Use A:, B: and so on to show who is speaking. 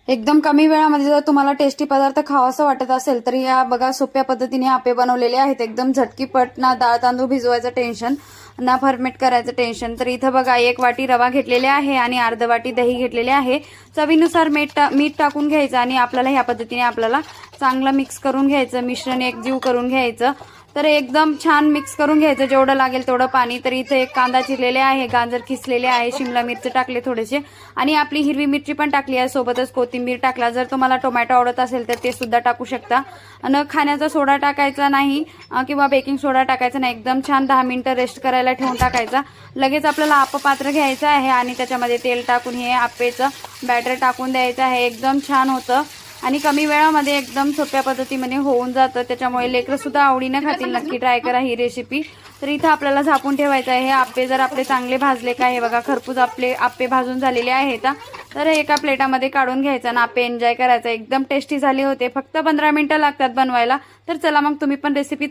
A: एकदम कमी वेळामध्ये जर तुम्हाला टेस्टी पदार्थ खावासं वाटत असेल तर या बघा सोप्या पद्धतीने आप्पे बनवलेले आहेत। एकदम झटकीपट, ना डाळ तांदूळ भिजवायचं टेन्शन, ना फर्मेट करायचं टेन्शन। तर इथं बघा 1 वाटी रवा घेतलेले आहे आणि अर्ध वाटी दही घेतलेले आहे। चवीनुसार मीठ टाकून घ्यायचं आणि आपल्याला ह्या पद्धतीने आपल्याला चांगलं मिक्स करून घ्यायचं, मिश्रण एकजीव करून घ्यायचं। तर एकदम छान मिक्स करून घ्यायचं, जेवढं लागेल तेवढं पाणी। तर इथे एक कांदा चिरलेले आहे, गाजर किसलेले आहे, शिमला मिरची टाकले थोडेसे आणि आपली हिरवी मिरची पण टाकली आहे, सोबतच कोथिंबीर टाकला। जर तुम्हाला टोमॅटो आवडत असेल तर ते सुद्धा टाकू शकता। आणि खाण्याचा सोडा टाकायचा नाही किंवा बेकिंग सोडा टाकायचा नाही। एकदम छान 10 मिनिटं रेस्ट करायला ठेवून टाकायचा। लगेच आपल्याला आप्पा पात्र घ्यायचं आहे आणि त्याच्यामध्ये तेल टाकून हे आप्पेचं बॅटर टाकून द्यायचं आहे। एकदम छान होतं आणि कमी वेळामध्ये एकदम सोप्या पद्धतीने होऊन जातं, त्याच्यामुळे लेकरं सुद्धा आवडीने खातील। नक्की ट्राय करा ही रेसिपी। तर इथं आपल्याला झाकून ठेवायचं आहे। हे आप्पे जर आपले चांगले भाजले का, हे बघा खरपूस आपले आप्पे भाजून झालेले आहेत। तर एका प्लेटामध्ये काढून घ्यायचं आणि आप्पे एन्जॉय करायचं। एकदम टेस्टी झाले होते, फक्त 15 मिनिटं लागतात बनवायला। तर चला मग तुम्ही पण रेसिपी